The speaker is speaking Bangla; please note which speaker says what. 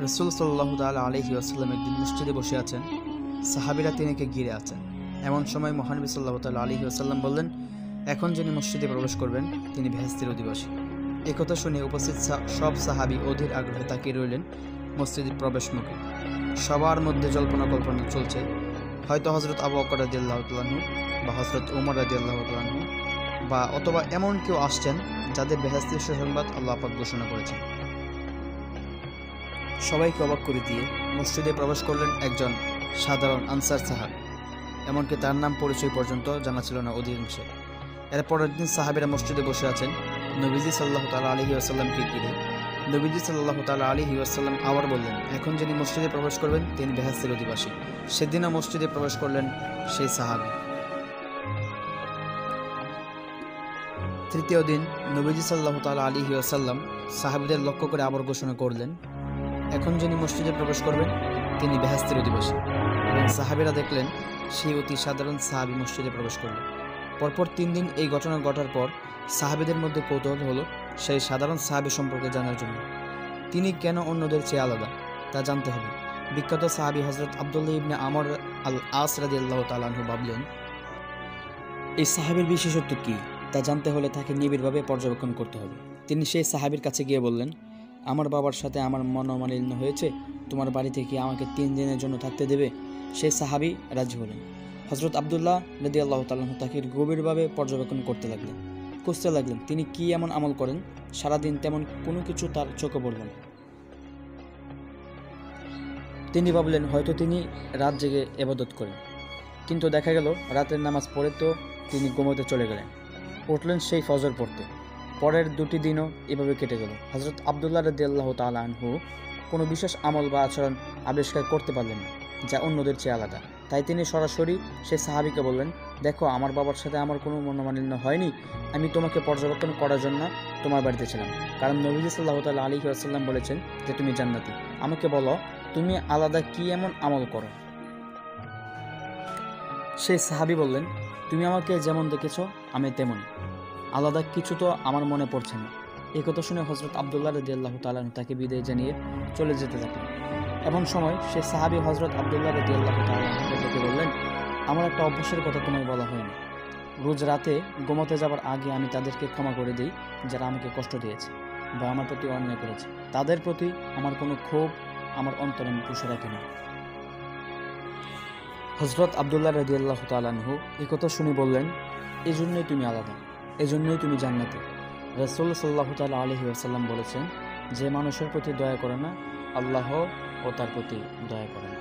Speaker 1: রাসূল সাল্লাল্লাহু তাআলা আলাইহি ওয়াসাল্লাম একদিন মসজিদে বসে আছেন, সাহাবীরা তিনিকে ঘিরে আছেন। এমন সময় মহানবী সাল্লাল্লাহু তাআলা আলাইহি ওয়াসাল্লাম বললেন, এখন যিনি মসজিদে প্রবেশ করবেন তিনি বেহেশতের অধিবাসী। একথা শুনে উপস্থিত সব সাহাবী অধীর আগ্রহে তাকিয়ে রইলেন মসজিদের প্রবেশমুখে। সবার মধ্যে জল্পনা কল্পনা চলছে, হয়তো হযরত আবু বকর রাদিয়াল্লাহু তাআলা আনহু বা হযরত ওমর রাদিয়াল্লাহু তাআলা আনহু বা অথবা এমন কেউ আসছেন যাদের বেহেশতের সুসংবাদ আল্লাহ পাক ঘোষণা করেছেন। সবাইকে অবাক করে দিয়ে মসজিদে প্রবেশ করলেন একজন সাধারণ আনসার সাহাবী। এমনকি তার নাম পরিচয় পর্যন্ত জানা ছিল না অধিকাংশের। এর পরের দিন সাহাবীরা মসজিদে বসে আছেন নবীজি সাল্লাল্লাহু তাআলা আলাইহি ওয়াসাল্লামকে ঘিরে। নবীজি সাল্লাল্লাহু তাআলা আলাইহি ওয়াসাল্লাম আবার বললেন, এখন যিনি মসজিদে প্রবেশ করবেন তিনি বেহেশতের অধিবাসী। সেদিনও মসজিদে প্রবেশ করলেন সেই সাহাবী। তৃতীয় দিন নবীজি সাল্লাল্লাহু তাআলা আলাইহি ওয়াসাল্লাম সাহাবীদের লক্ষ্য করে আবার ঘোষণা করলেন, এখন যিনি মসজিদে প্রবেশ করবেন তিনি বেহেশতের অধিবাসী। এবং সাহাবীরা দেখলেন সেই অতি সাধারণ সাহাবী মসজিদে প্রবেশ করলেন। পরপর 3 দিন এই ঘটনা ঘটার পর সাহাবীদের মধ্যে কৌতূহল হলো সেই সাধারণ সাহাবী সম্পর্কে জানার জন্য। তিনি কেন অন্যদের চেয়ে আলাদা তা জানতে হবে। বিখ্যাত সাহাবী হযরত আব্দুল্লাহ ইবনে আমর আল আস রাদিয়াল্লাহু তাআলা আনহু ভাবলেন, এই সাহাবীর বিশেষত্ব কী তা জানতে হলে তাকে নিবিড়ভাবে পর্যবেক্ষণ করতে হবে। তিনি সেই সাহাবীর কাছে গিয়ে বললেন, আমার বাবার সাথে আমার মনোমালিন্য হয়েছে, তোমার বাড়িতে কি আমাকে 3 দিনের জন্য থাকতে দেবে? সেই সাহাবী রাজি হলেন। হযরত আব্দুল্লাহ রাদিয়াল্লাহু তাআলা আনহু তাকে গভীরভাবে পর্যবেক্ষণ করতে লাগলেন, খুঁজতে লাগলেন তিনি কি এমন আমল করেন সারাদিন তেমন কোনো কিছু তার চোখে পড়ল না। তিনি ভাবলেন হয়তো তিনি রাত জেগে ইবাদত করেন, কিন্তু দেখা গেল রাতের নামাজ পড়ে তো তিনি ঘুমোতে চলে গেলেন। উঠলেন সেই ফজর পড়তে। পরের 2টি দিনও এভাবে কেটে গেল। হযরত আব্দুল্লাহ রাদিয়াল্লাহু তাআলা আনহু কোনো বিশেষ আমল বা আচরণ আবিষ্কার করতে পারলেন না যা অন্যদের চেয়ে আলাদা। তাই তিনি সরাসরি সেই সাহাবীকে বললেন, দেখো আমার বাবার সাথে আমার কোনো মনোমালিন্য হয়নি, আমি তোমাকে পর্যবেক্ষণ করার জন্য তোমার বাড়িতে ছিলাম, কারণ নবীজি সাল্লাল্লাহু তাআলা আলাইহি ওয়াসাল্লাম বলেছেন যে তুমি জান্নাতি। আমাকে বলো তুমি আলাদা কি এমন আমল করো? সেই সাহাবী বললেন, তুমি আমাকে যেমন দেখেছো আমি তেমনই, আলাদা কিছু তো আমার মনে পড়ছে না। এই কথা শুনে হযরত আব্দুল্লাহ রাদিয়াল্লাহু তাআলা তাকে বিদায় জানিয়ে চলে যেতে থাকলেন। এমন সময় সে সাহাবী হযরত আব্দুল্লাহ রাদিয়াল্লাহু তাআলা তাকে বললেন, আমার একটা অভ্যাসের কথা তোমায় বলা হয়নি। রোজ রাতে ঘুমোতে যাবার আগে আমি তাদেরকে ক্ষমা করে দিই যারা আমাকে কষ্ট দিয়েছে বা আমার প্রতি অন্যায় করেছে। তাদের প্রতি আমার কোনো ক্ষোভ আমার অন্তরে আমি পুষে রাখি না। হযরত আব্দুল্লাহ রাদিয়াল্লাহু তাআলা আনহু এই কথা শুনে বললেন, এজন্যই তুমি আলাদা, এজন্যই তুমি জান্নাতি। রাসূল সাল্লাল্লাহু তাআলা আলাইহি ওয়াসাল্লাম বলেছেন, যে মানুষের প্রতি দয়া করে না আল্লাহ ও তার প্রতি দয়া করে না।